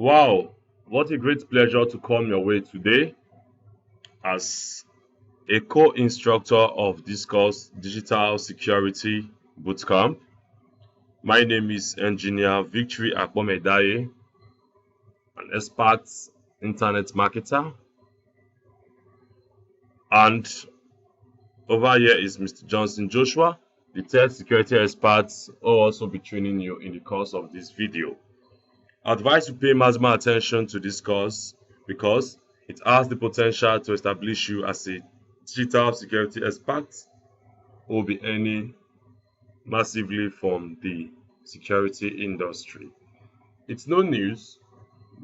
Wow, what a great pleasure to come your way today as a co-instructor of this course, Digital Security Bootcamp. My name is Engineer Victory Akpomedaye, an expert internet marketer, and over here is Mr. Johnson Joshua, the third security expert, who will also be training you in the course of this video. I advise you pay maximum attention to this course because it has the potential to establish you as a digital security expert who will be earning massively from the security industry. It's no news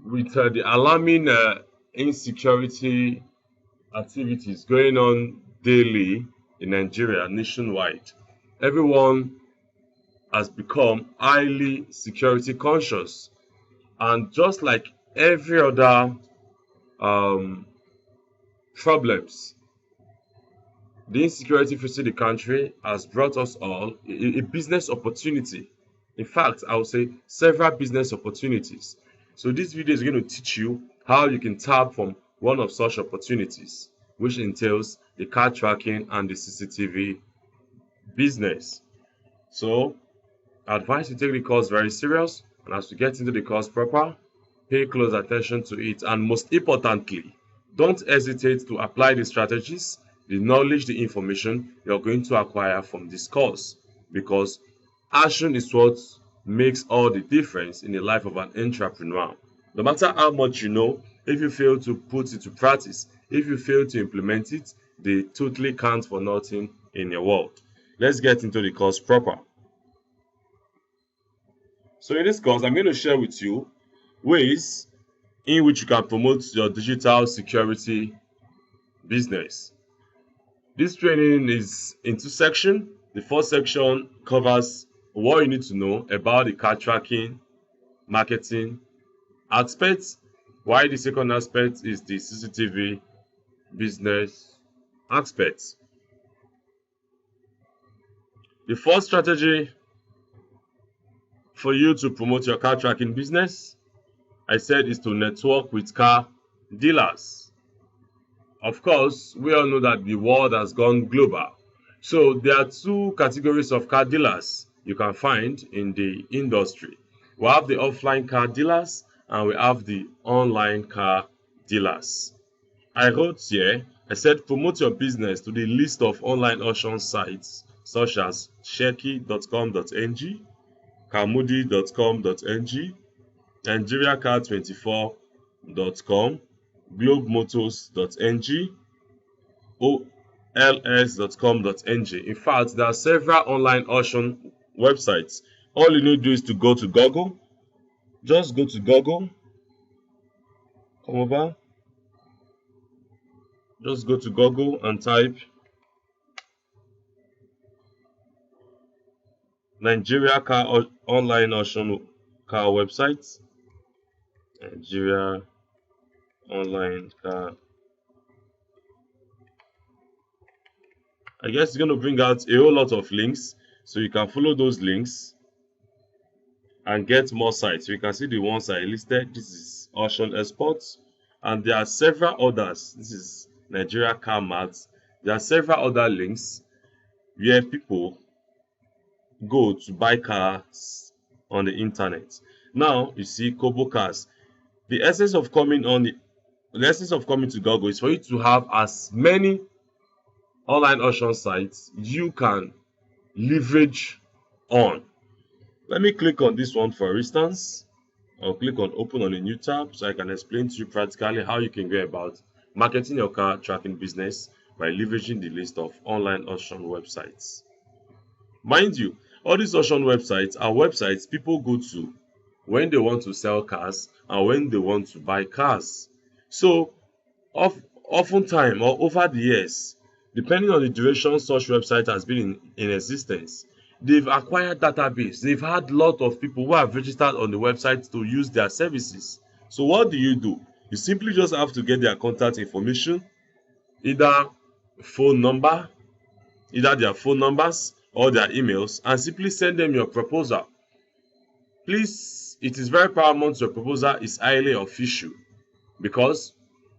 with the alarming insecurity activities going on daily in Nigeria nationwide. Everyone has become highly security conscious, and just like every other problems, the insecurity facing the country has brought us all a business opportunity. In fact, I would say several business opportunities. So this video is going to teach you how you can tap from one of such opportunities, which entails the car tracking and the CCTV business. So I advise you take the course very serious, and as you get into the course proper, pay close attention to it, and most importantly, don't hesitate to apply the strategies, the knowledge, the information you're going to acquire from this course, because action is what makes all the difference in the life of an entrepreneur. No matter how much you know, if you fail to put it to practice, if you fail to implement it, they totally count for nothing in your world. Let's get into the course proper. So in this course, I'm going to share with you ways in which you can promote your digital security business. This training is in two sections. The first section covers what you need to know about the car tracking marketing aspects, while the second aspect is the CCTV business aspect. The first strategy for you to promote your car tracking business, I said, is to network with car dealers. Of course, we all know that the world has gone global. So there are two categories of car dealers you can find in the industry. We have the offline car dealers and we have the online car dealers. I wrote here, I said promote your business to the list of online auction sites such as sheki.com.ng, kamudi.com.ng, nigeriacar24.com, globemotors.ng, ols.com.ng. In fact, there are several online auction websites. All you need to do is to go to Google. Just go to Google. Come over. Just go to Google and type Nigeria car online auction car websites. Nigeria online car. I guess it's going to bring out a whole lot of links, so you can follow those links and get more sites. So you can see the ones I listed. This is Auction Exports, and there are several others. This is Nigeria Car Mart. There are several other links where people go to buy cars on the internet. Now you see Kobo Cars. The essence of coming to Google is for you to have as many online auction sites you can leverage on. Let me click on this one for instance. I'll click on open on a new tab so I can explain to you practically how you can go about marketing your car tracking business by leveraging the list of online auction websites. Mind you, all these auction websites are websites people go to when they want to sell cars and when they want to buy cars. So oftentimes or over the years, depending on the duration such website has been in existence, they've acquired database. They've had a lot of people who have registered on the website to use their services. So what do? You simply just have to get their contact information, either their phone numbers or their emails, and simply send them your proposal. Please it is very paramount your proposal is highly official, because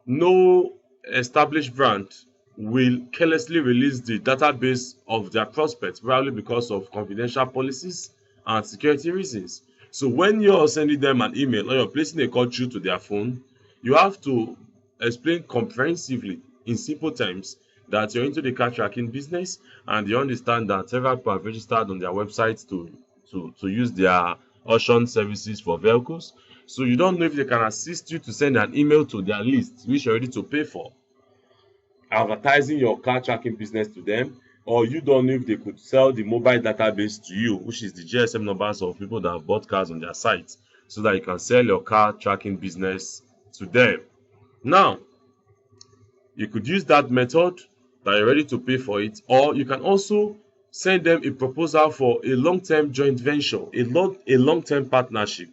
no established brand will carelessly release the database of their prospects, probably because of confidential policies and security reasons. So when you're sending them an email or you're placing a call through to their phone, you have to explain comprehensively in simple terms that you're into the car tracking business, and you understand that several people have registered on their websites to use their auction services for vehicles. So you don't know if they can assist you to send an email to their list, which you're ready to pay for, advertising your car tracking business to them, or you don't know if they could sell the mobile database to you, which is the GSM numbers of people that have bought cars on their site, so that you can sell your car tracking business to them. Now, you could use that method that you're ready to pay for it, or you can also send them a proposal for a long-term joint venture, a long-term partnership.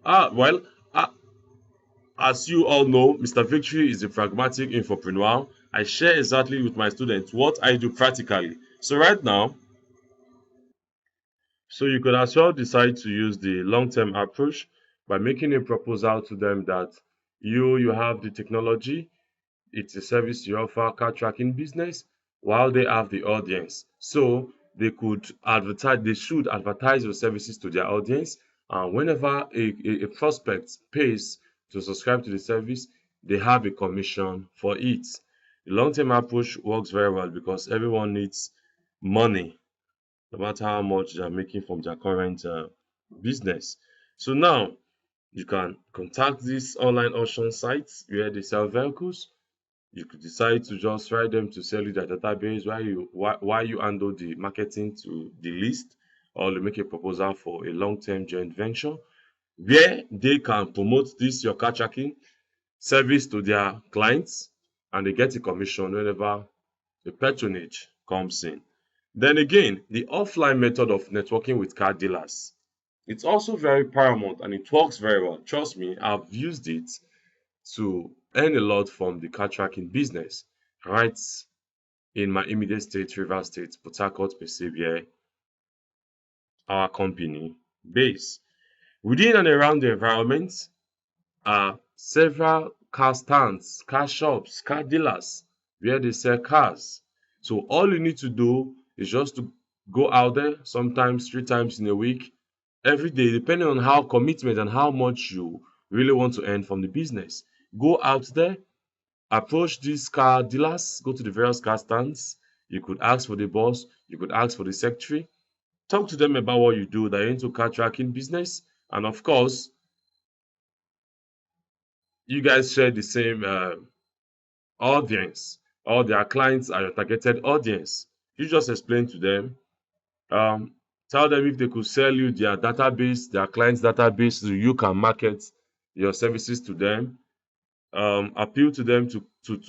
Well, as you all know, Mr. Victory is a pragmatic infopreneur. I share exactly with my students what I do practically. So right now, so you could as well decide to use the long-term approach by making a proposal to them that you have the technology, it's a service you offer, car tracking business, while they have the audience. So they should advertise your services to their audience. And whenever a prospect pays to subscribe to the service, they have a commission for it. The long-term approach works very well because everyone needs money, no matter how much they're making from their current business. So now you can contact these online auction sites where they sell vehicles. You could decide to just write them to sell you their database while you handle the marketing to the list, or you make a proposal for a long-term joint venture where they can promote this your car tracking service to their clients, and they get a commission whenever the patronage comes in. Then again, the offline method of networking with car dealers. It's also very paramount and it works very well. Trust me, I've used it to earn a lot from the car tracking business right in my immediate state, Rivers State, Port Harcourt, Persevere, our company base. Within and around the environment are several car stands, car shops, car dealers where they sell cars. So all you need to do is just to go out there, sometimes 3 times in a week, every day, depending on how commitment and how much you really want to earn from the business. Go out there, approach these car dealers, go to the various car stands. You could ask for the boss, you could ask for the secretary, talk to them about what you do, that you're into car tracking business, and of course, you guys share the same audience. All their clients are your targeted audience. You just explain to them, um, tell them if they could sell you their database, their clients' database, so you can market your services to them. Appeal to them to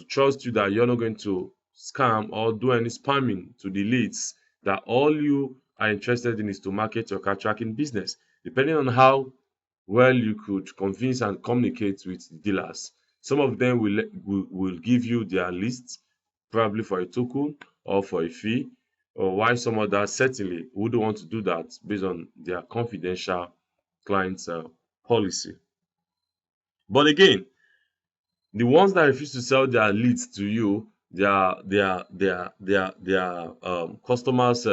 trust you that you're not going to scam or do any spamming to the leads, that all you are interested in is to market your car tracking business. Depending on how well you could convince and communicate with the dealers, some of them will give you their lists, probably for a token or for a fee, or while some others certainly wouldn't want to do that based on their confidential clients policy. But again, the ones that refuse to sell their leads to you, their customers'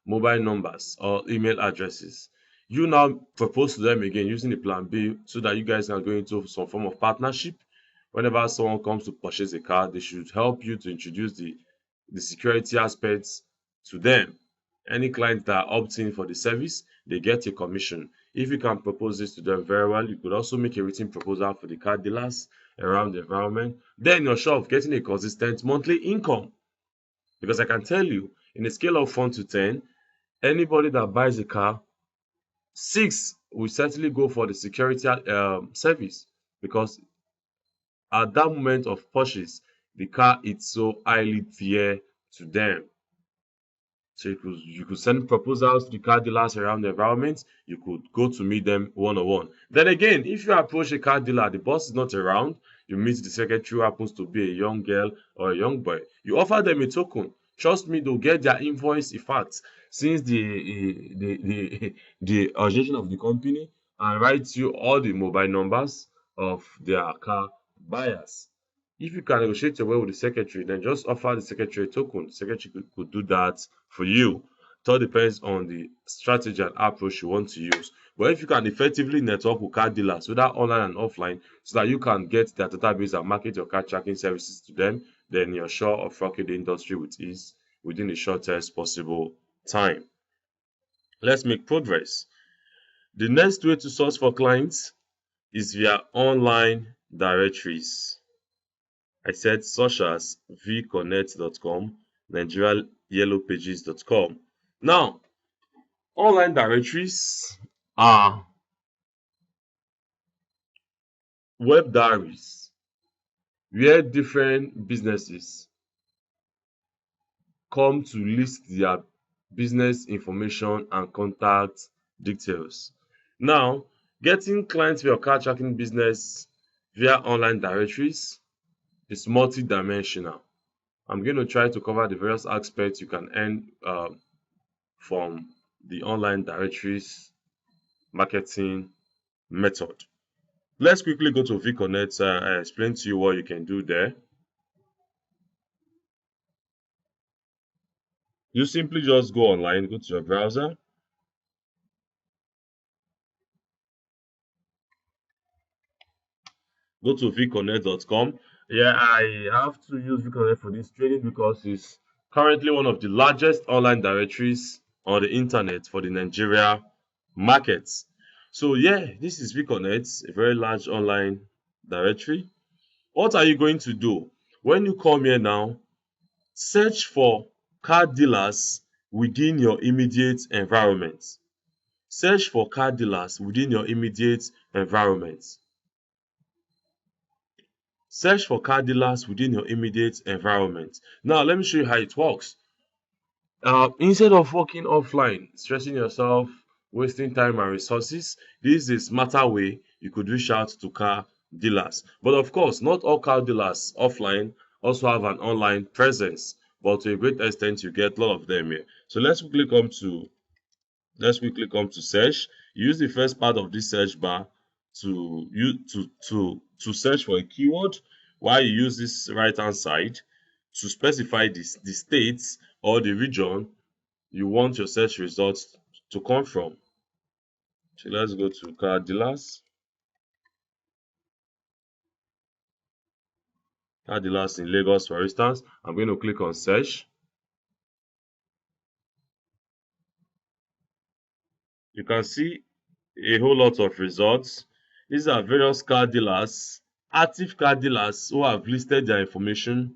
mobile numbers or email addresses, you now propose to them again using the plan B, so that you guys can go into some form of partnership. Whenever someone comes to purchase a car, they should help you to introduce the security aspects to them. Any client that opts in for the service, they get a commission. If you can propose this to them very well, you could also make a written proposal for the car dealers around the environment. Then you're sure of getting a consistent monthly income. Because I can tell you, in a scale of 1 to 10, anybody that buys a car, 6 will certainly go for the security service, because at that moment of purchase, the car is so highly dear to them. So you could send proposals to the car dealers around the environment. You could go to meet them one on one. Then again, if you approach a car dealer, the boss is not around, you meet the secretary who happens to be a young girl or a young boy. You offer them a token. Trust me, they'll get their invoice. In fact, since the origination of the company, and write you all the mobile numbers of their car buyers. If you can negotiate your way with the secretary, then just offer the secretary a token. The secretary could do that for you. It all depends on the strategy and approach you want to use. But if you can effectively network with car dealers, whether online and offline, so that you can get their database and market your car tracking services to them, then you're sure of rocking the industry with ease within the shortest possible time. Let's make progress. The next way to source for clients is via online directories. I said such as vconnect.com, nigeriayellowpages.com. Now, online directories are web diaries where different businesses come to list their business information and contact details. Now, getting clients for your car tracking business via online directories is multi-dimensional. I'm going to try to cover the various aspects you can earn from the online directories marketing method. Let's quickly go to vconnect. I explain to you what you can do there. You simply just go online, go to your browser, go to vconnect.com. Yeah, I have to use vconnect for this training because it's currently one of the largest online directories on the internet for the Nigeria markets. So yeah, this is vconnect, a very large online directory. What are you going to do? When you come here now, search for car dealers within your immediate environment. Search for car dealers within your immediate environment. Search for car dealers within your immediate environment. Now, let me show you how it works. Instead of working offline, stressing yourself, wasting time and resources, this is a smarter way you could reach out to car dealers. But of course, not all car dealers offline also have an online presence, but to a great extent, you get a lot of them here. So let's quickly come to search. Use the first part of this search bar to search for a keyword, while you use this right hand side to specify the states or the region you want your search results to come from. So let's go to car dealers. Car dealers in Lagos, for instance. I'm going to click on search. You can see a whole lot of results. These are various car dealers, active car dealers who have listed their information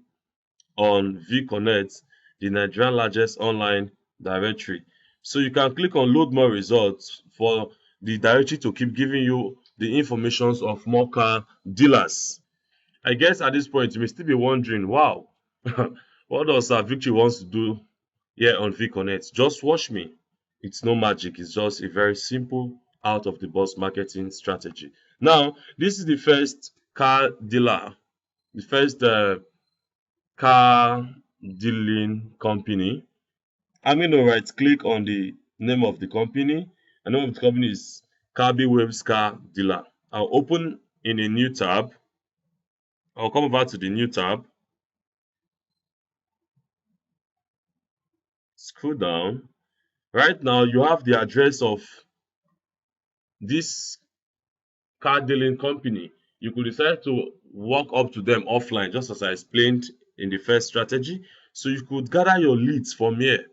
on vconnect, the Nigerian largest online directory. So you can click on load more results for the directory to keep giving you the informations of more car dealers. I guess at this point you may still be wondering, wow, what does Victory wants to do here on vconnect? Just watch me. It's no magic, it's just a very simple out of the box marketing strategy. Now, this is the first car dealer, the first car dealing company. I'm going to right click on the name of the company. The name of the company is Kabi Waves Car Dealer. I'll open in a new tab. I'll come over to the new tab. Scroll down. Right now, you have the address of this car dealing company. You could decide to walk up to them offline, just as I explained in the first strategy. So you could gather your leads from here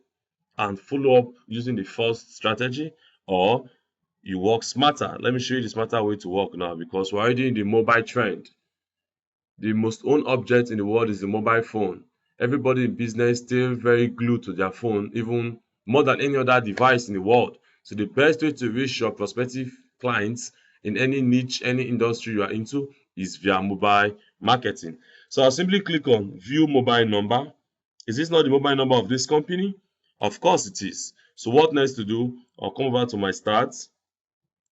and follow up using the first strategy, or you work smarter. Let me show you the smarter way to work now, because we're already in the mobile trend. The most owned object in the world is the mobile phone. Everybody in business still very glued to their phone, even more than any other device in the world. So the best way to reach your prospective clients in any niche, any industry you are into, is via mobile marketing. So I'll simply click on view mobile number. Is this not the mobile number of this company? Of course it is. So what next to do? I'll come over to my stats.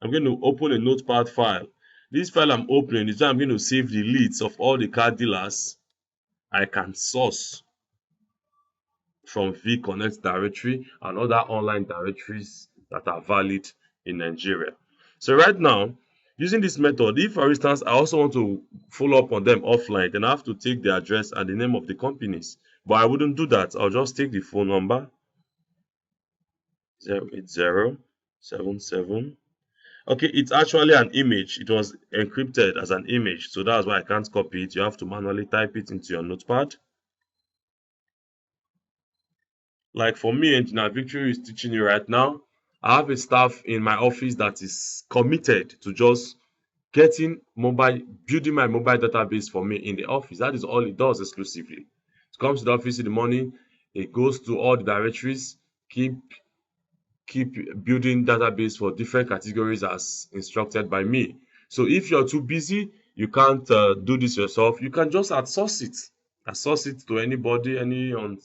I'm going to open a notepad file. This file I'm opening is where I'm going to save the leads of all the car dealers I can source from vconnect directory and other online directories that are valid in Nigeria. So right now, using this method, if for instance I also want to follow up on them offline, then I have to take the address and the name of the companies. But I wouldn't do that. I'll just take the phone number 08077. Okay, it's actually an image. It was encrypted as an image, so that's why I can't copy it. You have to manually type it into your notepad. Like for me, Engineer Victory is teaching you right now. I have a staff in my office that is committed to just building my mobile database for me in the office. That is all it does exclusively. It comes to the office in the morning, it goes to all the directories, keep keep building database for different categories as instructed by me. So if you're too busy, you can't do this yourself, you can just outsource it to anybody, any on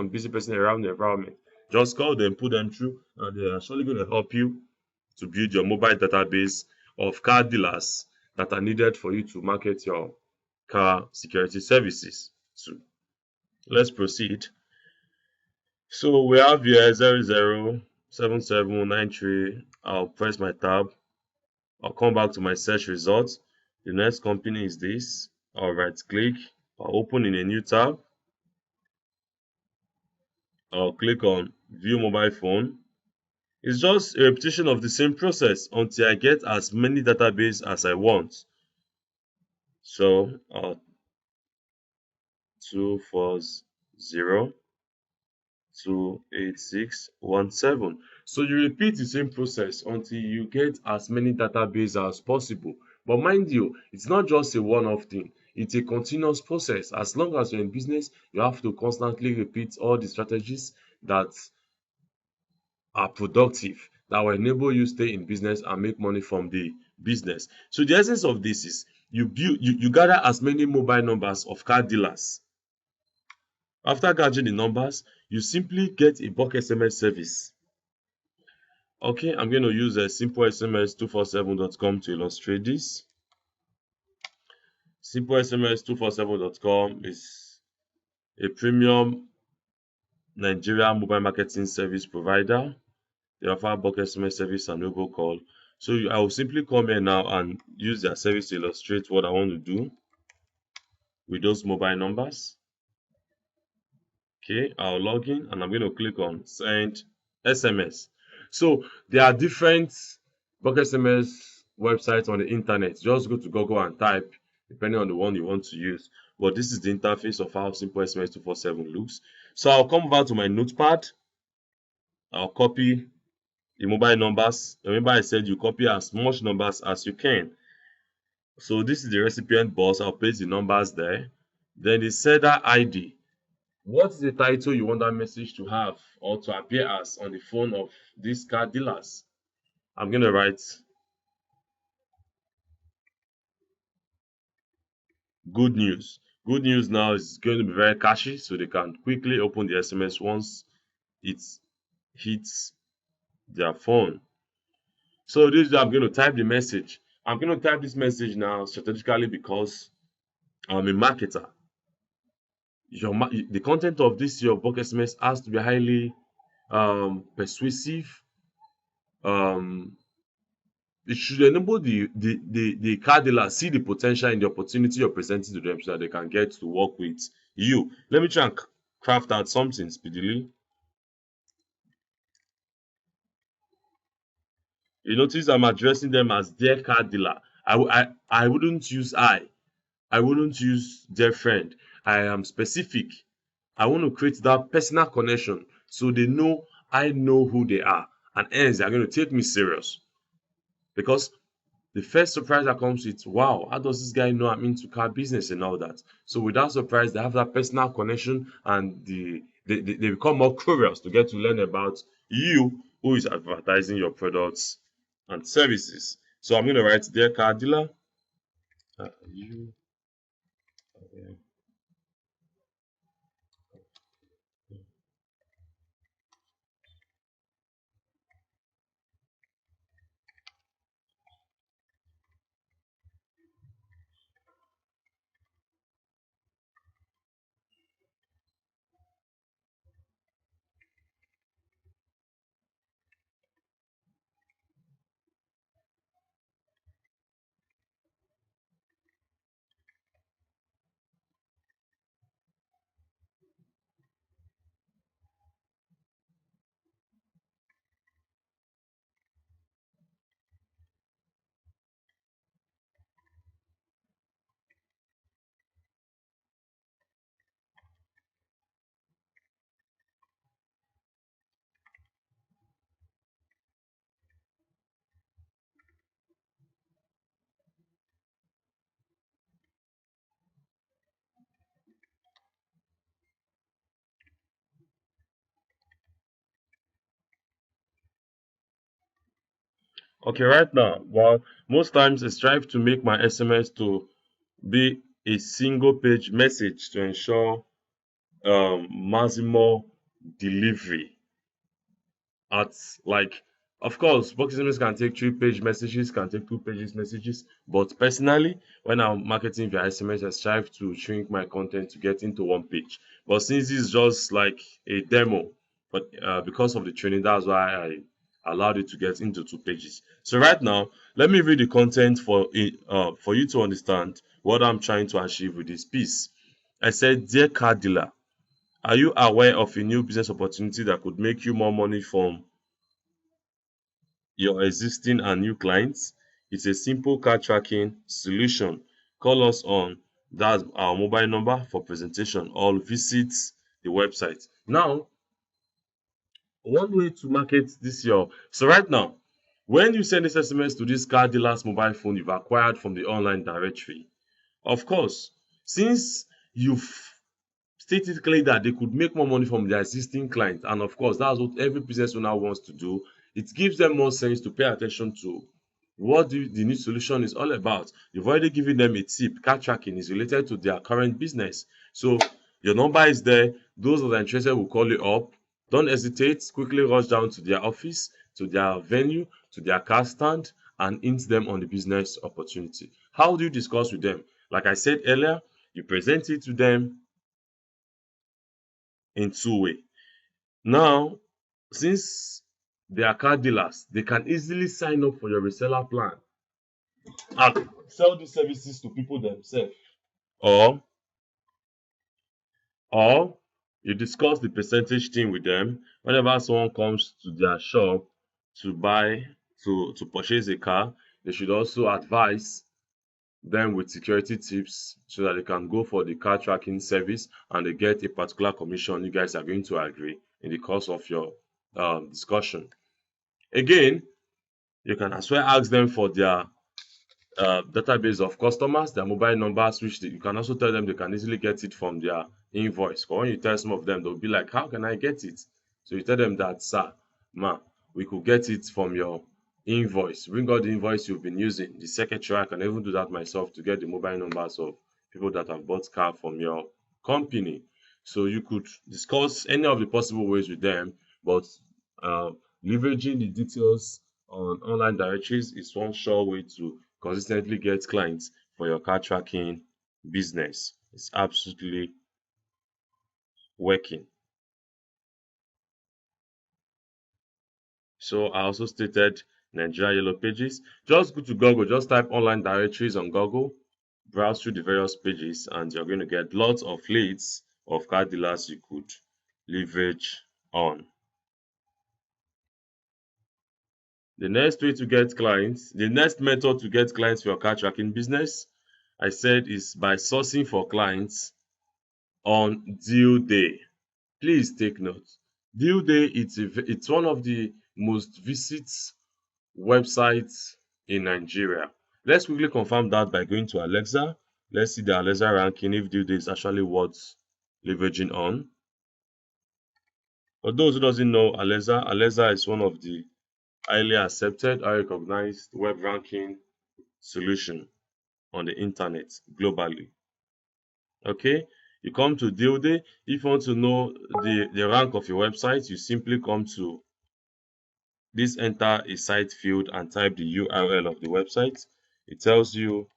busy person around the environment. Just call them, put them through, and they're actually going to help you to build your mobile database of car dealers that are needed for you to market your car security services to. Let's proceed. So we have here 007793. I'll press my tab. I'll come back to my search results. The next company is this. I'll right click. I'll open in a new tab. I'll click on view mobile phone. It's just a repetition of the same process until I get as many database as I want. So 240 28617. So you repeat the same process until you get as many database as possible. But mind you, it's not just a one-off thing. It's a continuous process. As long as you're in business, you have to constantly repeat all the strategies that are productive, that will enable you stay in business and make money from the business. So the essence of this is you gather as many mobile numbers of car dealers. After gathering the numbers, you simply get a bulk SMS service. Okay, I'm going to use a simple SMS247.com to illustrate this. Simple SMS247.com is a premium Nigerian mobile marketing service provider. They offer bulk SMS service and robocall. So I will simply come here now and use their service to illustrate what I want to do with those mobile numbers. Okay, I'll log in and I'm going to click on send SMS. So there are different bulk SMS websites on the internet. Just go to Google and type depending on the one you want to use. But this is the interface of how simple SMS 247 looks. So I'll come back to my notepad. I'll copy the mobile numbers. Remember I said you copy as much numbers as you can. So this is the recipient box. I'll paste the numbers there. Then the sender ID. What is the title you want that message to have or to appear as on the phone of these car dealers? I'm going to write good news. Good news now is going to be very catchy, so they can quickly open the SMS once it hits their phone. So this is I'm going to type the message. I'm going to type this message now strategically because I'm a marketer. The content of this your bulk SMS has to be highly persuasive. Um, it should enable the car dealer see the potential in the opportunity you're presenting to them so that they can get to work with you. Let me try and craft out something speedily. You notice I'm addressing them as their car dealer. I wouldn't use I wouldn't use their friend. I am specific. I want to create that personal connection so they know I know who they are, and hence they are going to take me serious. Because the first surprise that comes with, wow, how does this guy know I'm into car business and all that? So with that surprise, they have that personal connection and they become more curious to get to learn about you who is advertising your products and services. So I'm going to write dear car dealer. You, Okay, right now, well, most times I strive to make my SMS to be a single page message to ensure maximum delivery at, like, of course box SMS can take 3 page messages, can take 2 pages messages, but personally when I'm marketing via SMS I strive to shrink my content to get into 1 page. But since this is just like a demo, but because of the training, that's why I allowed it to get into 2 pages. So right now let me read the content for it, for you to understand what I'm trying to achieve with this piece. I said, dear car dealer, are you aware of a new business opportunity that could make you more money from your existing and new clients? It's a simple car tracking solution. Call us on, that's our mobile number for presentation, or visit the website. Now, one way to market this your, so right now, when you send this SMS to this car dealer's mobile phone you've acquired from the online directory, of course, since you've stated clearly that they could make more money from their existing clients, and of course that's what every business owner wants to do, it gives them more sense to pay attention to what the new solution is all about. You've already given them a tip. Car tracking is related to their current business, so your number is there. Those that are interested will call you up. Don't hesitate, quickly rush down to their office, to their venue, to their car stand, and hint them on the business opportunity. How do you discuss with them? Like I said earlier, you present it to them in two ways. Now, since they are car dealers, they can easily sign up for your reseller plan and sell these services to people themselves. Or, or you discuss the percentage thing with them whenever someone comes to their shop to buy, to purchase a car. They should also advise them with security tips so that they can go for the car tracking service and they get a particular commission you guys are going to agree in the course of your discussion. Again, you can as well ask them for their database of customers, their mobile numbers, which you can also tell them they can easily get it from their invoice. But when you tell some of them, they'll be like, how can I get it? So you tell them that, sir, ma, we could get it from your invoice. Bring out the invoice you've been using. The secretary, I can even do that myself to get the mobile numbers of people that have bought car from your company. So you could discuss any of the possible ways with them, but uh, leveraging the details on online directories is one sure way to consistently get clients for your car tracking business. It's absolutely working. So I also stated Nigeria Yellow Pages. Just go to Google, just type online directories on Google, browse through the various pages, and you're going to get lots of leads of car dealers you could leverage on. The next way to get clients, the next method to get clients for your car tracking business, I said, is by sourcing for clients on deal day. Please take note. Deal day, it's one of the most visited websites in Nigeria. Let's quickly confirm that by going to Alexa. Let's see the Alexa ranking if deal day is actually worth leveraging on. For those who doesn't know Alexa, Alexa is one of the highly accepted, highly recognized web ranking solution on the internet globally. Okay, you come to deal day. If you want to know the rank of your website, you simply come to this, enter a site field and type the URL of the website. It tells you,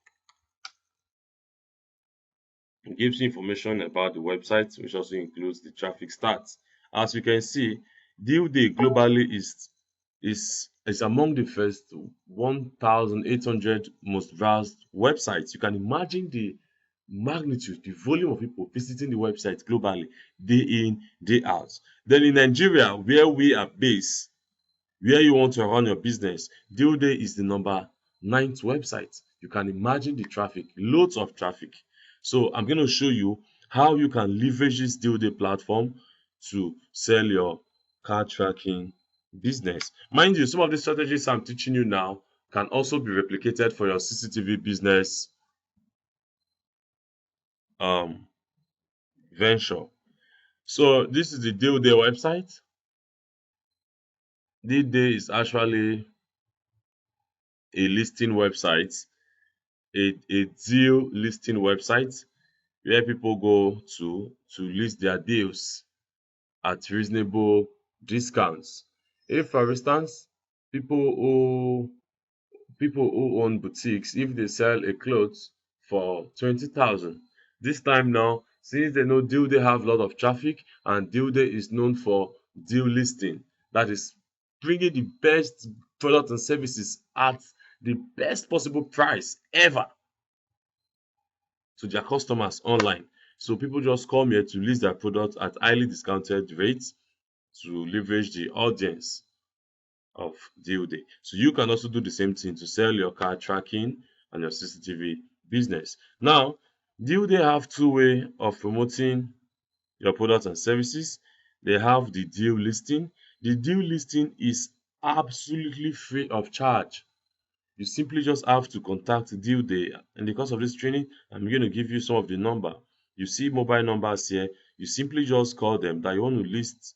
it gives you information about the website, which also includes the traffic stats. As you can see, deal day globally is among the first 1,800 most browsed websites. You can imagine the magnitude, the volume of people visiting the website globally, day in, day out. Then in Nigeria, where we are based, where you want to run your business, deal day is the number 9th website. You can imagine the traffic, loads of traffic. So I'm going to show you how you can leverage this deal day platform to sell your car tracking business. Mind you, some of the strategies I'm teaching you now can also be replicated for your CCTV business um, venture. So this is the deal day website. Deal day is actually a listing website, a deal listing website where people go to list their deals at reasonable discounts. If, for instance, people who people who own boutiques, if they sell a clothes for 20,000, this time now, since they know deal they have a lot of traffic, and deal day is known for deal listing, that is bringing the best products and services at the best possible price ever to their customers online. So people just come here to list their products at highly discounted rates to leverage the audience of deal day. So you can also do the same thing to sell your car tracking and your CCTV business. Now, deal day have two way of promoting your products and services. They have the deal listing. The deal listing is absolutely free of charge. You simply just have to contact deal day. In the course of this training, I'm going to give you some of the number. You see mobile numbers here. You simply just call them that you want to list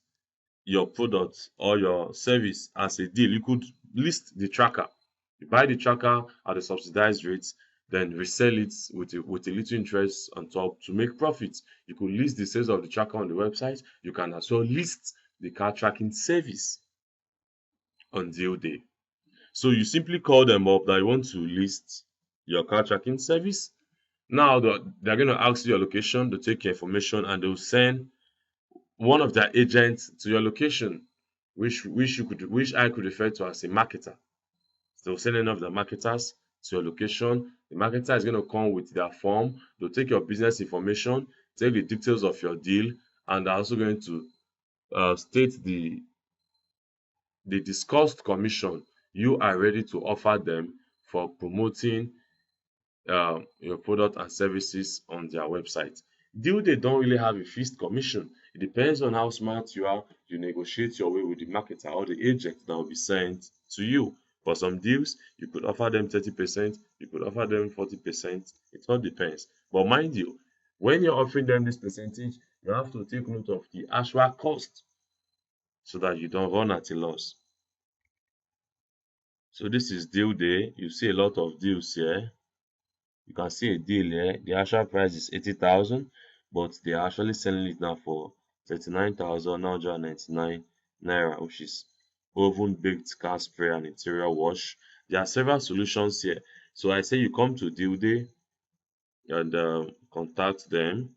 your product or your service as a deal. You could list the tracker. You buy the tracker at a subsidized rate, then resell it with a little interest on top to make profits. You could list the sales of the tracker on the website. You can as well list the car tracking service on deal day. So you simply call them up that you want to list your car tracking service. Now they're going to ask you your location, to take your information, and they'll send one of their agents to your location, which I could refer to as a marketer. So they'll send any of the marketers to your location. The marketer is going to come with their form. They'll take your business information, take the details of your deal, and they're also going to state the discussed commission you are ready to offer them for promoting your product and services on their website. Deal they don't really have a fixed commission. It depends on how smart you are. You negotiate your way with the marketer or the agent that will be sent to you. For some deals, you could offer them 30%, you could offer them 40%. It all depends. But mind you, when you're offering them this percentage, you have to take note of the actual cost so that you don't run at a loss. So this is deal day. You see a lot of deals here. You can see a deal here. The actual price is 80,000, but they are actually selling it now for 39,999 naira, which is oven baked car spray and interior wash. There are several solutions here. So I say you come to deal day and contact them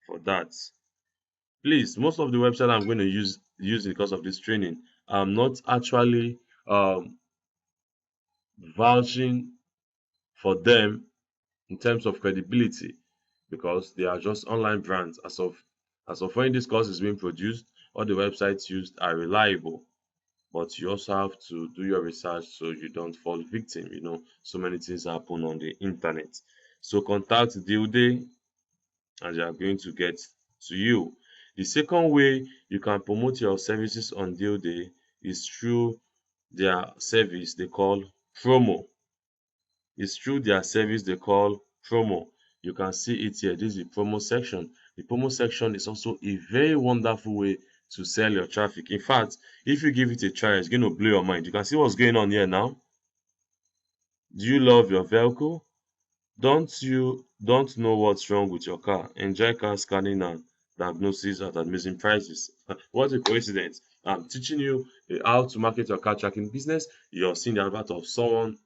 for that. Please, most of the website I'm going to use because of this training, I'm not actually vouching for them in terms of credibility because they are just online brands. As of when this course is being produced, all the websites used are reliable, but you also have to do your research so you don't fall victim. So many things happen on the internet. So contact Dealday and they are going to get to you. The second way you can promote your services on Dealday is through their service they call promo. It's through their service they call promo. You can see it here. This is the promo section. The promo section is also a very wonderful way to sell your traffic. In fact, if you give it a try, it's going to blow your mind. You can see what's going on here now. Do you love your vehicle? Don't know what's wrong with your car? Enjoy car scanning and diagnosis at amazing prices. What a coincidence. I'm teaching you how to market your car tracking business. You're seeing the advert of someone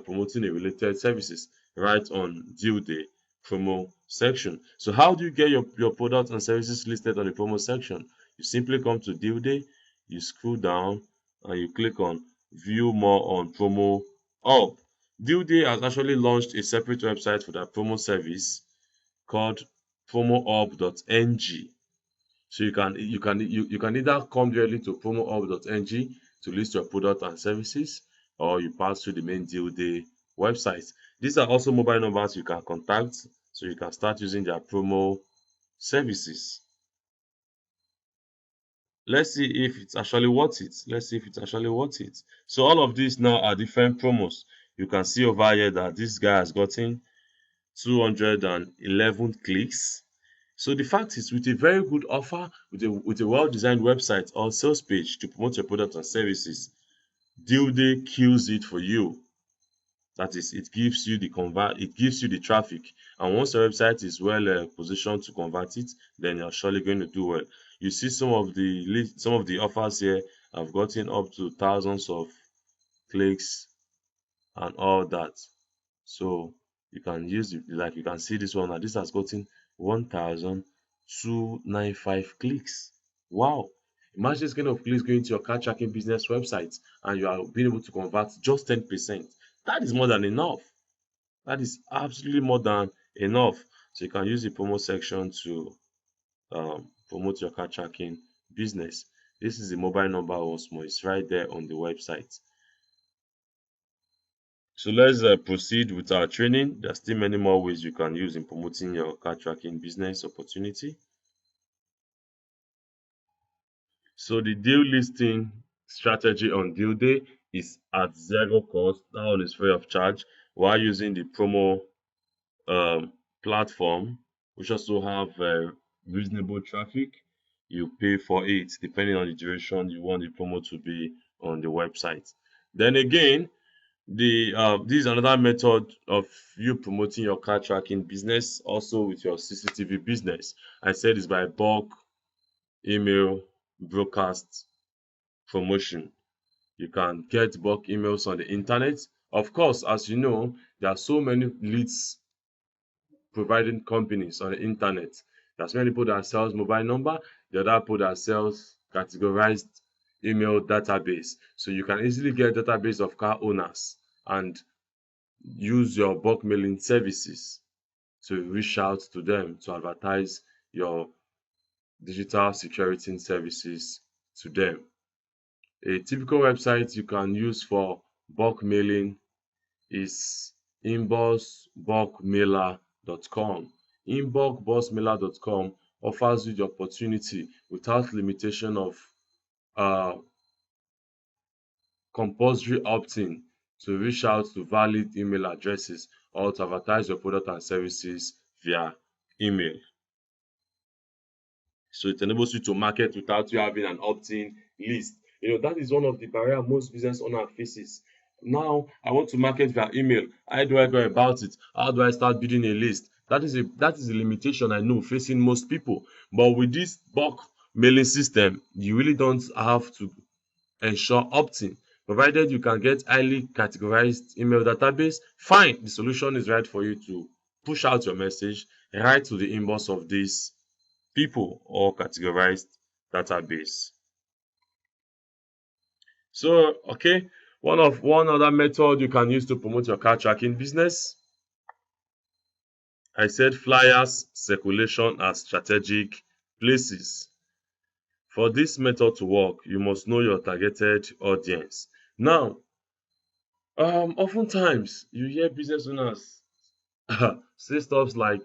promoting a related services right on deal day promo section. So how do you get your products and services listed on the promo section? You simply come to deal day, you scroll down and you click on view more on promo hub. Deal day has actually launched a separate website for their promo service called promohub.ng. So you can either come directly to promohub.ng to list your product and services, or you pass through the main deal day website. These are also mobile numbers you can contact, so you can start using their promo services. Let's see if it's actually worth it. So all of these now are different promos. You can see over here that this guy has gotten 211 clicks. So the fact is, with a very good offer, with a well-designed website or sales page to promote your products and services, Deal Day kills it for you. That is, it gives you the traffic, and once your website is well positioned to convert it, then you're surely going to do well. You see some of the offers here have gotten up to thousands of clicks and all that. So you can use it, like you can see this one now. This has gotten 1,295 clicks. Wow! Imagine this kind of clicks going to your car tracking business website and you are being able to convert just 10%. That is more than enough. That is absolutely more than enough. So you can use the promo section to promote your car tracking business. This is the mobile number once more. It's right there on the website. So let's proceed with our training. There are still many more ways you can use in promoting your car tracking business opportunity. So the deal listing strategy on deal day is at zero cost. That one is free of charge while using the promo um, platform, which also have reasonable traffic. You pay for it depending on the duration you want the promo to be on the website. Then again, this is another method of you promoting your car tracking business also with your CCTV business. I said it's by bulk email broadcast promotion. You can get bulk emails on the internet. Of course, as you know, there are so many leads providing companies on the internet. There's many people that sells mobile number, the other people that sells categorized email database. So you can easily get database of car owners and use your bulk mailing services to reach out to them to advertise your digital security services to them. A typical website you can use for bulk mailing is inboxbulkmailer.com. Inboxbulkmailer.com offers you the opportunity without limitation of uh, compulsory opt-in to reach out to valid email addresses or to advertise your product and services via email. So it enables you to market without you having an opt-in list. That is one of the barriers most business owner faces. Now I want to market via email. How do I go about it? How do I start building a list? That is a limitation I know facing most people. But with this bulk mailing system, you really don't have to ensure opt-in. Provided you can get highly categorized email database, fine. The solution is right for you to push out your message right to the inbox of this people or categorized database. So, okay, one other method you can use to promote your car tracking business. I said flyers, circulation as strategic places. For this method to work, you must know your targeted audience. Now, oftentimes you hear business owners say stuff like,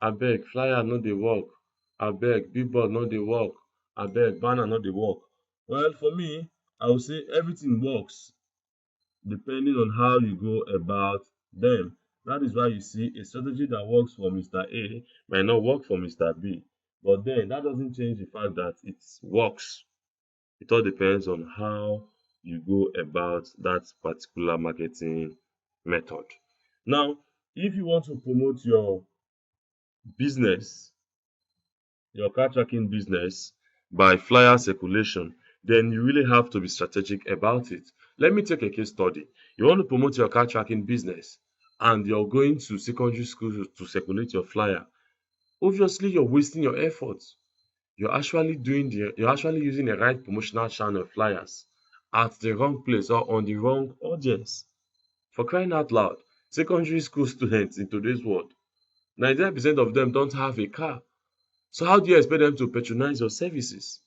abeg flyer no dey work, abeg billboard no dey work, abeg banner no dey work. Well, for me, I would say everything works depending on how you go about them. That is why you see a strategy that works for Mr. A might not work for Mr. B. But then that doesn't change the fact that it works. It all depends on how you go about that particular marketing method. Now, if you want to promote your business, your car tracking business by flyer circulation, then you really have to be strategic about it. Let me take a case study. You want to promote your car tracking business and you're going to secondary school to circulate your flyer. Obviously, you're wasting your efforts. You're actually using the right promotional channel flyers at the wrong place or on the wrong audience. For crying out loud, secondary school students in today's world, 99% of them don't have a car. So how do you expect them to patronize your services?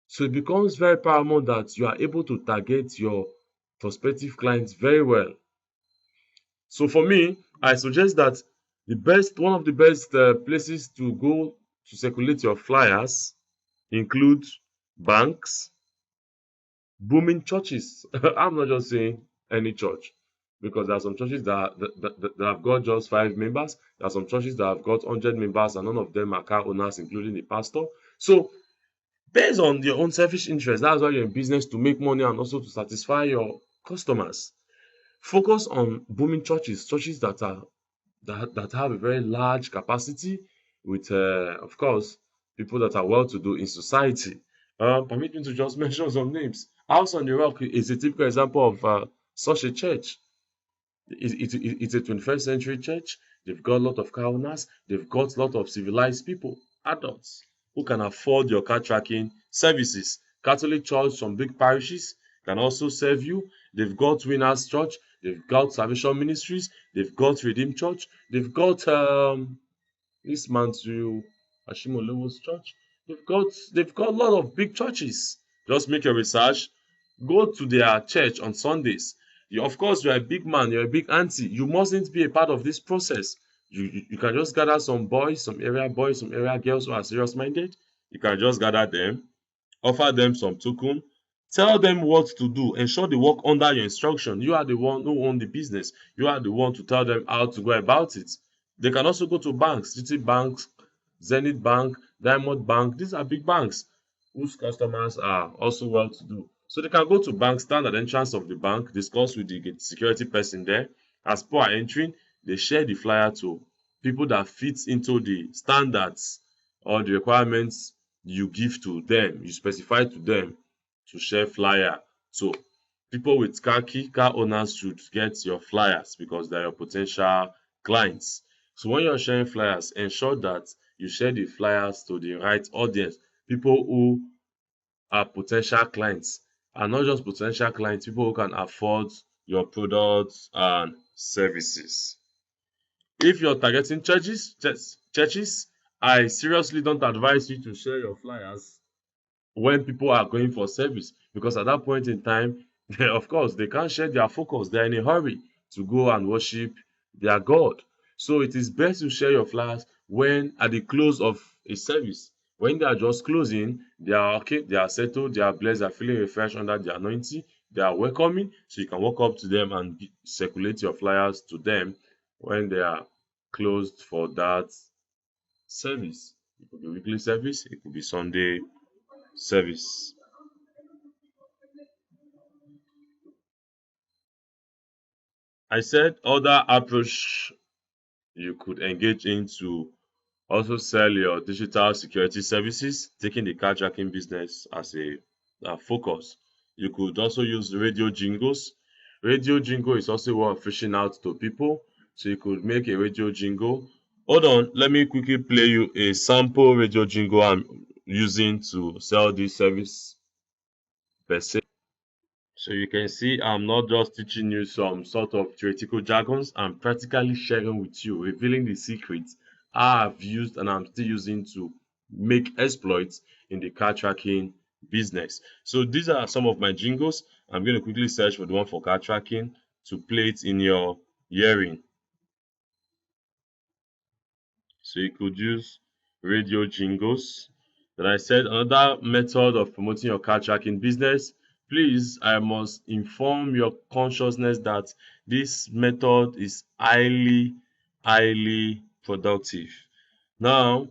So it becomes very paramount that you are able to target your prospective clients very well. So for me, I suggest that one of the best places to go to circulate your flyers include banks, booming churches. I'm not just saying any church because there are some churches that have got just 5 members. There are some churches that have got 100 members and none of them are car owners, including the pastor. So based on your own selfish interest. That's why you're in business, to make money and also to satisfy your customers. Focus on booming churches, churches that have a very large capacity with, of course, people that are well to do in society. Permit me to just mention some names. House on the Rock is a typical example of such a church. It's a 21st century church. They've got a lot of car owners. They've got a lot of civilized people, adults, who can afford your car tracking services. Catholic Church, some big parishes can also serve you. They've got Winners Church. They've got Salvation Ministries. They've got Redeemed Church. They've got this man to Ashimolowo's church. They've got a lot of big churches. Just make your research. Go to their church on Sundays. Of course, you're a big man, you're a big auntie. You mustn't be a part of this process. You can just gather some boys, some area girls who are serious minded. You can just gather them, offer them some token, tell them what to do, ensure they work under your instruction. You are the one who own the business. You are the one to tell them how to go about it. They can also go to banks, City Banks, Zenith Bank, Diamond Bank. These are big banks whose customers are also well to do. So they can go to bank, stand at the entrance of the bank, discuss with the security person there. As per entering, they share the flyer to people that fit into the standards or the requirements you give to them, you specify to them to share flyer. So people with car owners should get your flyers because they're your potential clients. So when you're sharing flyers, ensure that you share the flyers to the right audience, people who are potential clients, and not just potential clients, people who can afford your products and services. If you're targeting churches, I seriously don't advise you to share your flyers when people are going for service, because at that point in time, of course, they can't share their focus. They're in a hurry to go and worship their God. So it is best to share your flyers when at the close of a service. When they are just closing, they are okay, they are settled, they are blessed, they are feeling refreshed under the anointing, they are welcoming. So you can walk up to them and circulate your flyers to them when they are closed for that service. It could be weekly service, it could be Sunday service. I said other approach you could engage in to also sell your digital security services, taking the car tracking business as a focus. You could also use radio jingles. Radio jingle is also a way of reaching out to people. So you could make a radio jingle. Hold on, let me quickly play you a sample radio jingle I'm using to sell this service per se. So you can see I'm not just teaching you some sort of theoretical jargons, I'm practically sharing with you, revealing the secrets I've used and I'm still using to make exploits in the car tracking business. So these are some of my jingles. I'm going to quickly search for the one for car tracking to play it in your hearing. So you could use radio jingles. Then I said another method of promoting your car tracking business. Please, I must inform your consciousness that this method is highly productive. Now,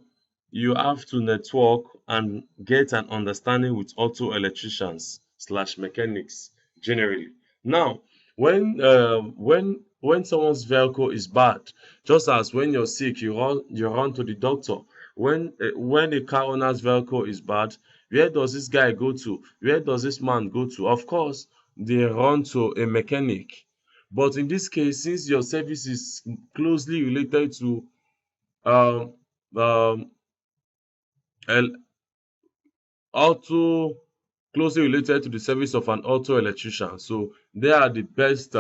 you have to network and get an understanding with auto electricians slash mechanics generally. Now, when someone's vehicle is bad, just as when you're sick, you run to the doctor. When a car owner's vehicle is bad, where does this guy go to? Where does this man go to? Of course, they run to a mechanic. But in this case, since your service is closely related to um, um, el- auto closely related to the service of an auto electrician. So they are the best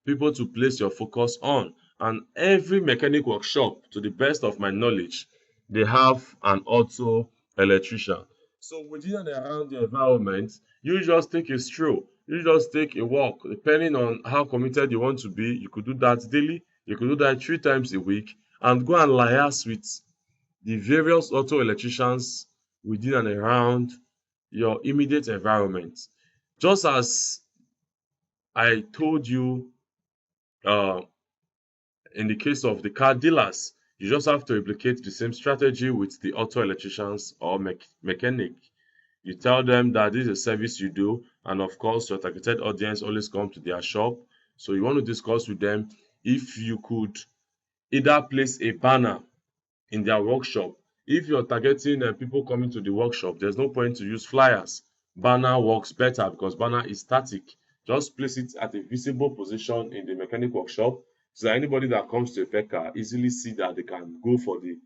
people to place your focus on. And every mechanic workshop, to the best of my knowledge, they have an auto electrician. So within and around the environment, you just take a stroll, you just take a walk, depending on how committed you want to be. You could do that daily, you could do that 3 times a week, and go and liaise with the various auto electricians within and around your immediate environment. Just as I told you uh, in the case of the car dealers, you just have to replicate the same strategy with the auto electricians or mechanic. You tell them that this is a service you do, and of course, your targeted audience always come to their shop. So you want to discuss with them if you could either place a banner in their workshop. If you're targeting people coming to the workshop, there's no point to use flyers. Banner works better because banner is static. Just place it at a visible position in the mechanic workshop so that anybody that comes to a repair car easily see that they can go for the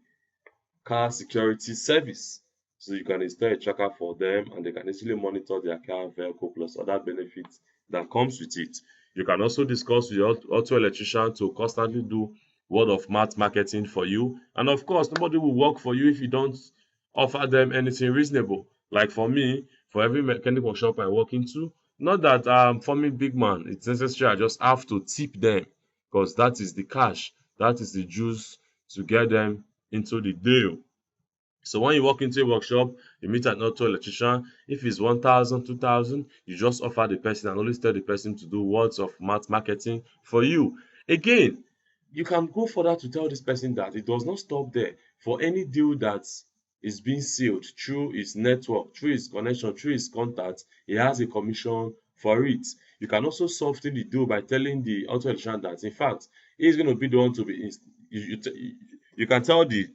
car security service. So you can install a tracker for them and they can easily monitor their car, vehicle, plus other benefits that comes with it. You can also discuss with your auto electrician to constantly do word of mouth marketing for you. And of course, nobody will work for you if you don't offer them anything reasonable. Like for me, for every mechanic workshop I walk into, not that I'm forming big man, it's necessary. I just have to tip them because that is the cash, that is the juice to get them into the deal. So when you walk into a workshop, you meet an auto electrician. If it's 1,000, 2,000, you just offer the person and always tell the person to do words of mouth marketing for you. Again, you can go further to tell this person that it does not stop there. For any deal that is being sealed through his network, through his connection, through his contact, he has a commission for it. You can also soften the deal by telling the auto electrician that, in fact, he's going to be the one to be. You can tell the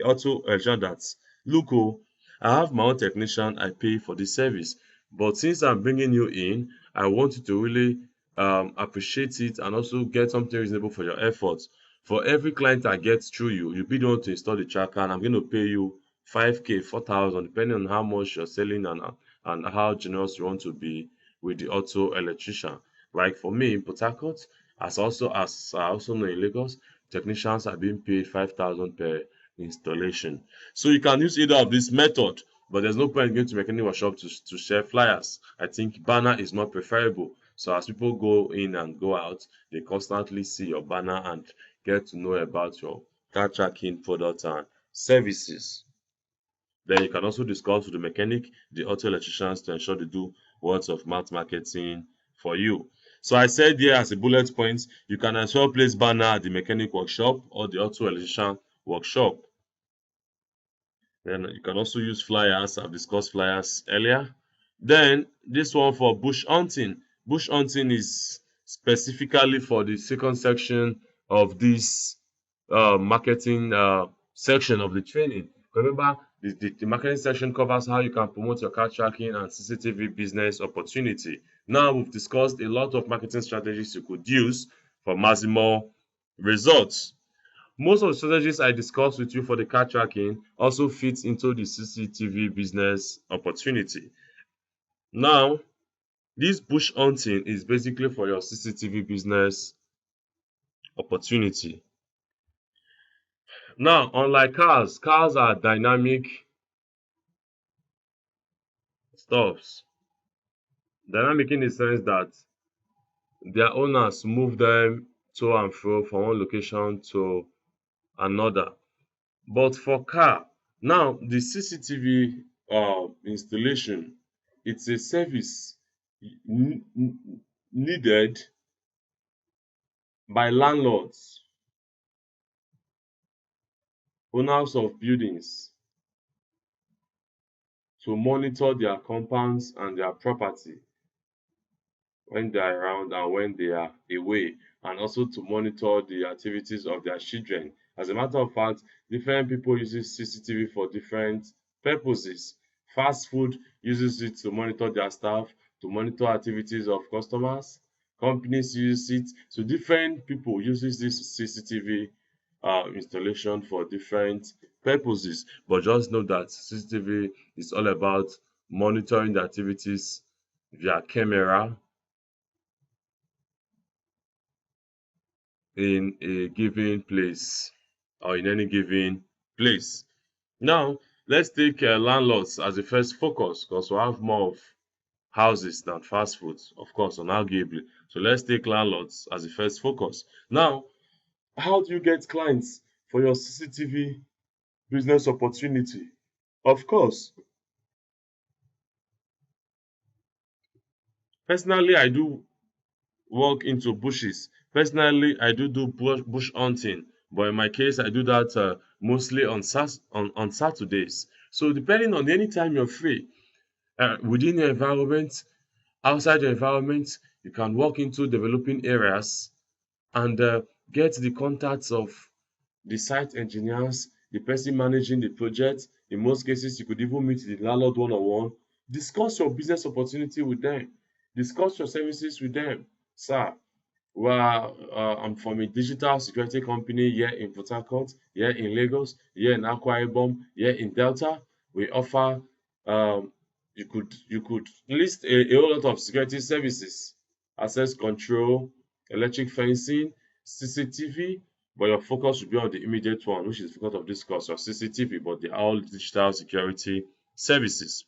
auto electrician that, look, oh, I have my own technician, I pay for this service. But since I'm bringing you in, I want you to really appreciate it and also get something reasonable for your efforts. For every client I get through you, you be the one to install the tracker, and I'm going to pay you 5K, 4,000, depending on how much you're selling and how generous you want to be with the auto electrician. Like for me in Port Harcourt, as I also know in Lagos, technicians are being paid 5,000 per installation. So you can use either of this method, but there's no point going to mechanic workshop to share flyers. I think banner is more preferable. So as people go in and go out, they constantly see your banner and get to know about your car tracking products and services. Then you can also discuss with the mechanic, the auto electricians to ensure they do words of mouth marketing for you. So I said here as a bullet point, you can as well place banner at the mechanic workshop or the auto electrician workshop. Then you can also use flyers. I've discussed flyers earlier. Then this one for bush hunting. Bush hunting is specifically for the second section of this marketing section of the training. Remember, the marketing section covers how you can promote your car tracking and CCTV business opportunity. Now we've discussed a lot of marketing strategies you could use for maximal results. Most of the strategies I discussed with you for the car tracking also fits into the CCTV business opportunity. Now, this bush hunting is basically for your CCTV business opportunity. Now, unlike cars are dynamic stuffs. Dynamic in the sense that their owners move them to and fro from one location to another. But for car, now the CCTV installation, it's a service needed by landlords, owners of buildings, to monitor their compounds and their property when they are around and when they are away, and also to monitor the activities of their children. As a matter of fact, different people use CCTV for different purposes. Fast food uses it to monitor their staff, to monitor activities of customers. Companies use it. So different people uses this CCTV installation for different purposes. But just know that CCTV is all about monitoring the activities via camera in a given place or in any given place. Now, let's take landlords as the first focus because we have more of houses than fast foods, of course, unarguably. So let's take landlords as the first focus. Now, how do you get clients for your CCTV business opportunity? Of course, personally, I do walk into bushes. Personally, I do bush hunting, but in my case, I do that mostly on Saturdays. So depending on any time you're free, within your environment, outside your environment. You can walk into developing areas and get the contacts of the site engineers, the person managing the project. In most cases, you could even meet the landlord one on one. Discuss your business opportunity with them. Discuss your services with them. Sir, well, I'm from a digital security company here in Port Harcourt, here in Lagos, here in Akwa Ibom, here in Delta. We offer, um, you could list a whole lot of security services, access control, electric fencing, CCTV, but your focus should be on the immediate one, which is the focus of this course, your CCTV, but they are all digital security services.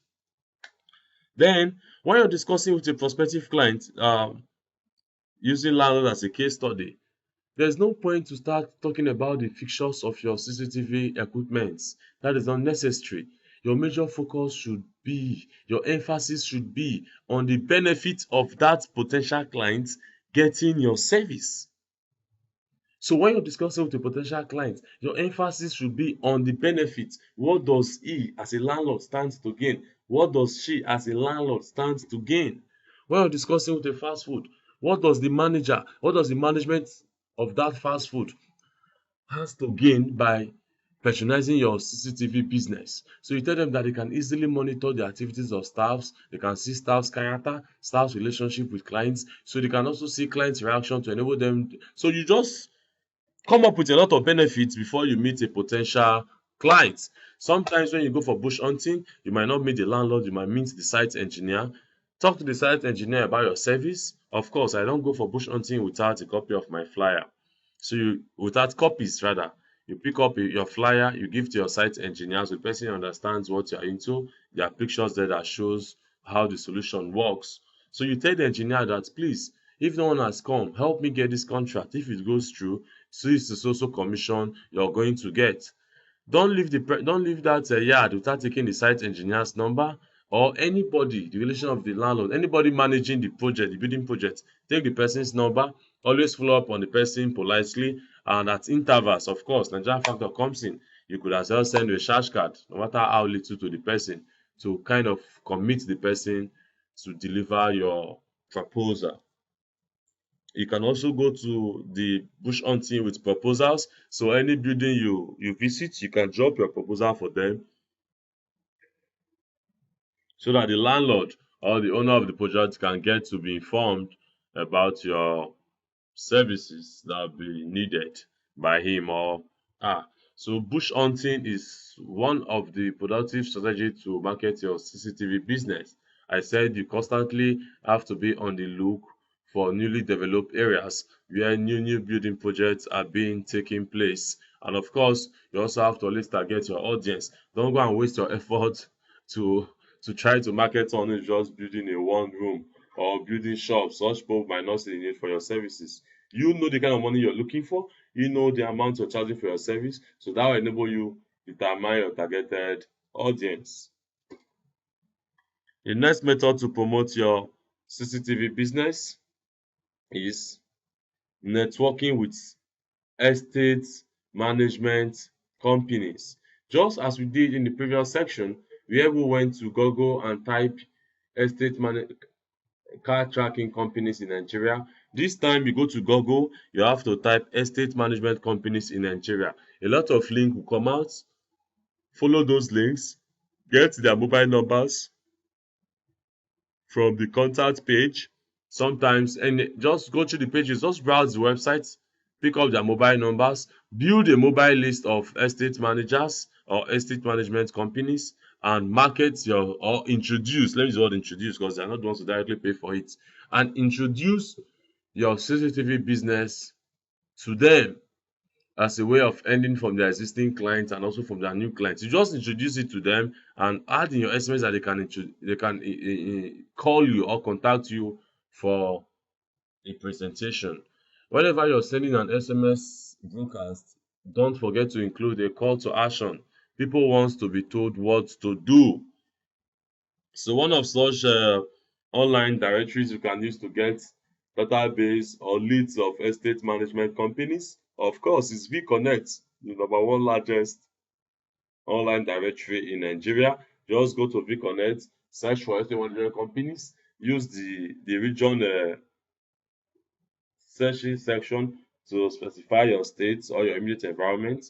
Then, when you're discussing with a prospective client, using landlord as a case study, there's no point to start talking about the fixtures of your CCTV equipment. That is unnecessary. Your major focus should be, your emphasis should be on the benefit of that potential client getting your service. So when you're discussing with a potential client, your emphasis should be on the benefit. What does he as a landlord stand to gain? What does she as a landlord stand to gain? When you're discussing with a fast food, what does the management of that fast food has to gain by patronizing your CCTV business? So you tell them that they can easily monitor the activities of staffs, they can see staff's character, staff's relationship with clients, so they can also see clients' reaction to enable them. So you just come up with a lot of benefits before you meet a potential client. Sometimes when you go for bush hunting, you might not meet the landlord, you might meet the site engineer. Talk to the site engineer about your service. Of course, I don't go for bush hunting without a copy of my flyer. So without copies rather, you pick up your flyer, you give to your site engineer so the person understands what you're into. There are pictures there that shows how the solution works. So you tell the engineer that, please, if no one has come, help me get this contract. If it goes through, so it's the social commission you're going to get. Don't leave that yard without taking the site engineer's number, or anybody, the relation of the landlord, anybody managing the project, the building project. Take the person's number, always follow up on the person politely, and at intervals, of course, Nigerian factor comes in. You could as well send a charge card, no matter how little, to the person to kind of commit the person to deliver your proposal. You can also go to the bush hunting with proposals. So any building you visit, you can drop your proposal for them so that the landlord or the owner of the project can get to be informed about your services that will be needed by him or her. So bush hunting is one of the productive strategies to market your CCTV business. I said you constantly have to be on the look for newly developed areas where new building projects are being taking place. And of course, you also have to always target your audience. Don't go and waste your effort to to try to market on it just building a one room or building shops. Such people might not see the need for your services. You know the kind of money you're looking for, you know the amount you're charging for your service, so that will enable you determine your targeted audience. The next method to promote your CCTV business is networking with estate management companies. Just as we did in the previous section, where we went to Google and type estate car tracking companies in Nigeria. This time you go to Google, you have to type estate management companies in Nigeria. A lot of links will come out. Follow those links, get their mobile numbers from the contact page. Sometimes, and just go through the pages, just browse the websites, pick up their mobile numbers, build a mobile list of estate managers or estate management companies, and market your or introduce. Let me use the word introduce because they're not the ones to directly pay for it. And introduce your CCTV business to them as a way of earning from their existing clients and also from their new clients. You just introduce it to them and add in your SMS that they can call you or contact you for a presentation. Whenever you're sending an SMS broadcast, don't forget to include a call to action. People want to be told what to do. So one of such online directories you can use to get database or leads of estate management companies, of course, is VConnect, the number one largest online directory in Nigeria. Just go to VConnect, search for estate management companies, use the region searching section to specify your state or your immediate environment,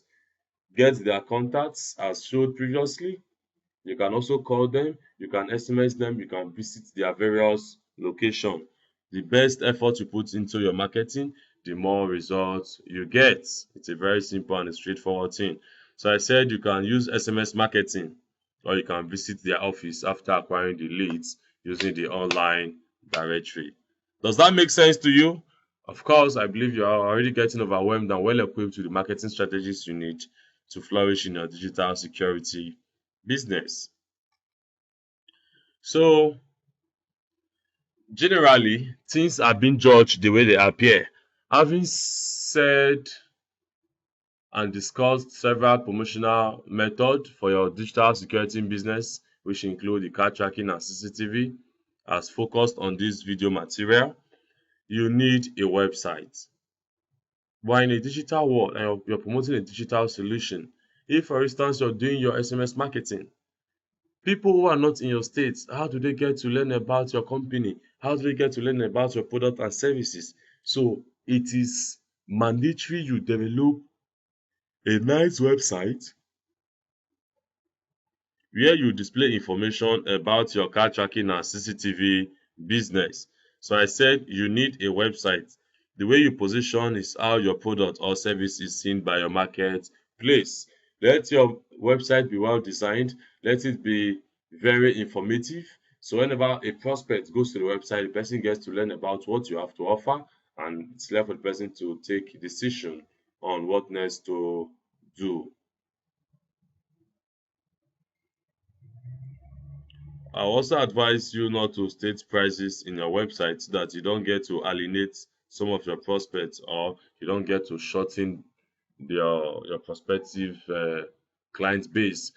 get their contacts as showed previously. You can also call them, you can SMS them, you can visit their various locations. The best effort you put into your marketing, the more results you get. It's a very simple and a straightforward thing. So I said you can use SMS marketing or you can visit their office after acquiring the leads using the online directory. Does that make sense to you? Of course, I believe you are already getting overwhelmed and well equipped with the marketing strategies you need to flourish in your digital security business. So generally, things are being judged the way they appear. Having said and discussed several promotional methods for your digital security business, which include the card tracking and CCTV, as focused on this video material, you need a website. But in a digital world and you're promoting a digital solution, if for instance you're doing your SMS marketing, people who are not in your state, how do they get to learn about your company? How do they get to learn about your product and services? So it is mandatory you develop a nice website where you display information about your car tracking and CCTV business. So I said you need a website. The way you position is how your product or service is seen by your marketplace. Let your website be well designed. Let it be very informative. So whenever a prospect goes to the website, the person gets to learn about what you have to offer, and it's left for the person to take a decision on what next to do. I also advise you not to state prices in your website so that you don't get to alienate some of your prospects or you don't get to shorten your prospective client base.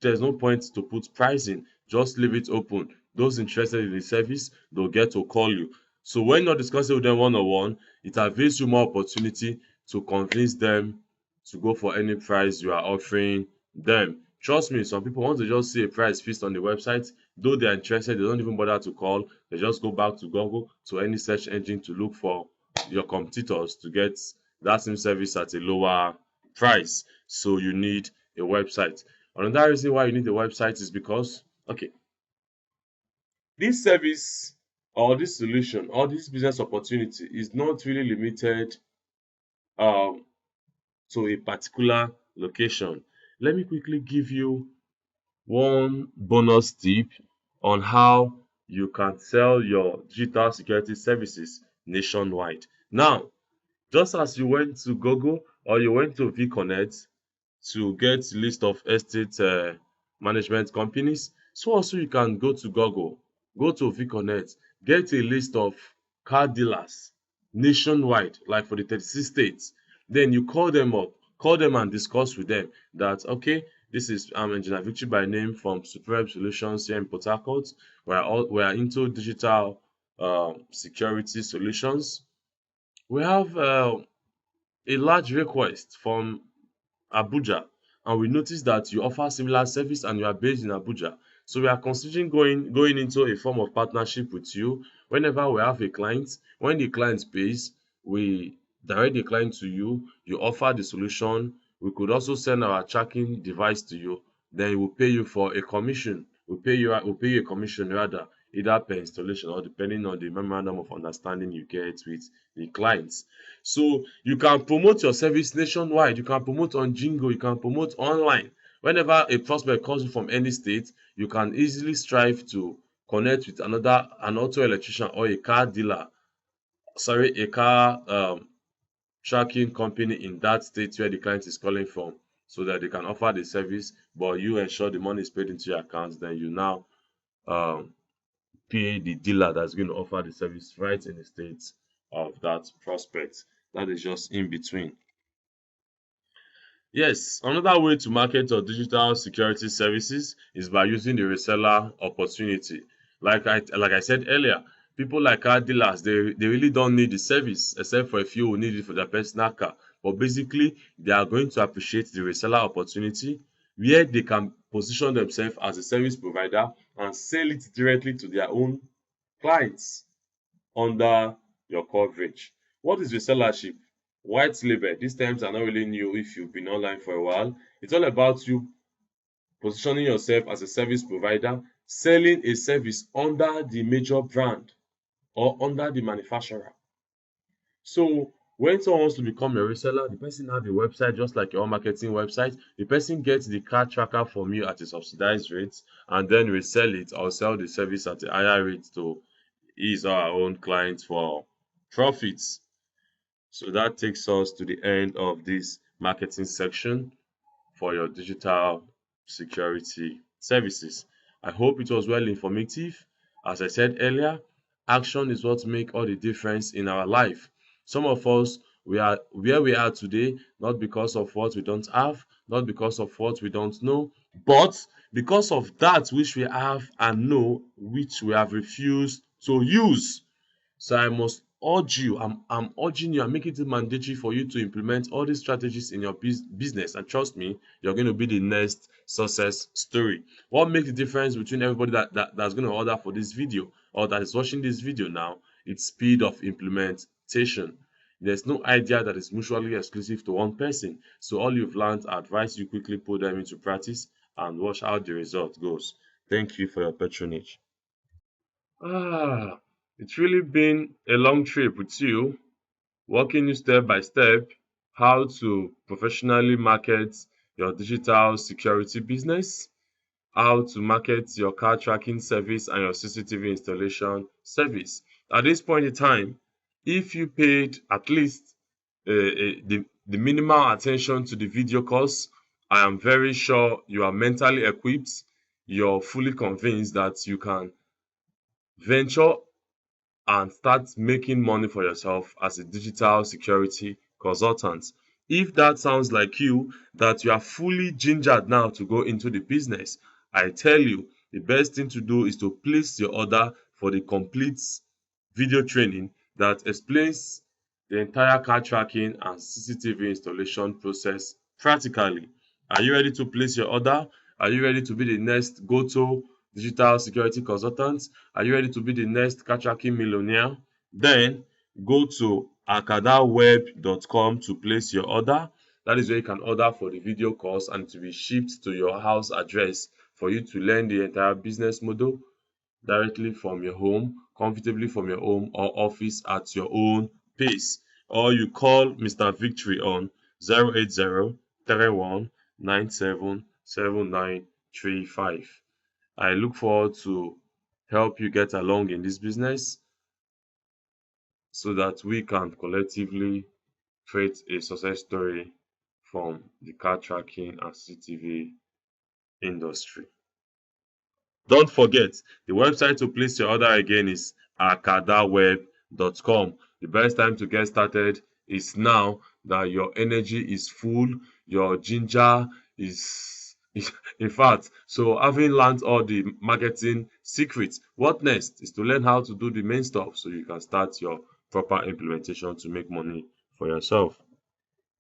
There's no point to put pricing. Just leave it open. Those interested in the service, they'll get to call you. So when you're discussing with them one-on-one, it avails you more opportunity to convince them to go for any price you are offering them. Trust me, some people want to just see a price fixed on the website. Though they are interested, they don't even bother to call. They just go back to Google, to any search engine, to look for your competitors to get that same service at a lower price. So you need a website. Another reason why you need a website is because, okay, this service or this solution or this business opportunity is not really limited um, to a particular location. Let me quickly give you one bonus tip on how you can sell your digital security services nationwide. Now, just as you went to Google or you went to VConnect to get list of estate management companies, so also you can go to Google, go to VConnect, get a list of car dealers nationwide, like for the 36 states. Then you call them up, call them and discuss with them that, okay, this is Engineer Victory by name from Superb Solutions here in Port Harcourt. We are into digital security solutions. We have a large request from Abuja, and we noticed that you offer similar service and you are based in Abuja. So we are considering going into a form of partnership with you. Whenever we have a client, when the client pays, we direct the client to you. You offer the solution. We could also send our tracking device to you. Then we will pay you for a commission. We'll pay you a commission rather, either per installation or depending on the memorandum of understanding you get with the clients. So you can promote your service nationwide. You can promote on Jingo. You can promote online. Whenever a prospect calls you from any state, you can easily strive to connect with an auto electrician or a car dealer. Sorry, a car tracking company in that state where the client is calling from, so that they can offer the service, but you ensure the money is paid into your account. Then you now um, pay the dealer that's going to offer the service right in the state of that prospect. That is just in between. Yes, another way to market your digital security services is by using the reseller opportunity. Like I said earlier, people like car dealers, they really don't need the service except for a few who need it for their personal car. But basically, they are going to appreciate the reseller opportunity where they can position themselves as a service provider and sell it directly to their own clients under your coverage. What is resellership? White label. These terms are not really new if you've been online for a while. It's all about you positioning yourself as a service provider, selling a service under the major brand or under the manufacturer. So when someone wants to become a reseller, the person has a website just like your own marketing website. The person gets the car tracker from you at a subsidized rate and then resell it or sell the service at a higher rate to his or our own clients for profits. So that takes us to the end of this marketing section for your digital security services. I hope it was well informative. As I said earlier, action is what makes all the difference in our life. Some of us, we are where we are today not because of what we don't have, not because of what we don't know, but because of that which we have and know, which we have refused to use. So I must urge you, I'm urging you, I'm making it mandatory for you to implement all these strategies in your business. And trust me, you're going to be the next success story. What makes the difference between everybody that's going to order for this video or that is watching this video now? It's speed of implementation. There's no idea that is mutually exclusive to one person. So all you've learned, I advise you quickly put them into practice and watch how the result goes. Thank you for your patronage. It's really been a long trip with you, walking you step by step how to professionally market your digital security business, how to market your car tracking service and your CCTV installation service. At this point in time, if you paid at least the minimal attention to the video course, I am very sure you are mentally equipped, you're fully convinced that you can venture and start making money for yourself as a digital security consultant. If that sounds like you, that you are fully gingered now to go into the business, I tell you, the best thing to do is to place your order for the complete video training that explains the entire car tracking and CCTV installation process practically. Are you ready to place your order? Are you ready to be the next go-to digital security consultant? Are you ready to be the next car tracking millionaire? Then go to akadaweb.com to place your order. That is where you can order for the video course and to be shipped to your house address for you to learn the entire business model directly from your home, comfortably from your home or office at your own pace. Or you call Mr. Victory on 080-3197-7935. I look forward to help you get along in this business so that we can collectively create a success story from the car tracking and CCTV industry. Don't forget, the website to place your order again is akadaweb.com. The best time to get started is now that your energy is full, your ginger is in fact. So having learned all the marketing secrets, what next is to learn how to do the main stuff so you can start your proper implementation to make money for yourself.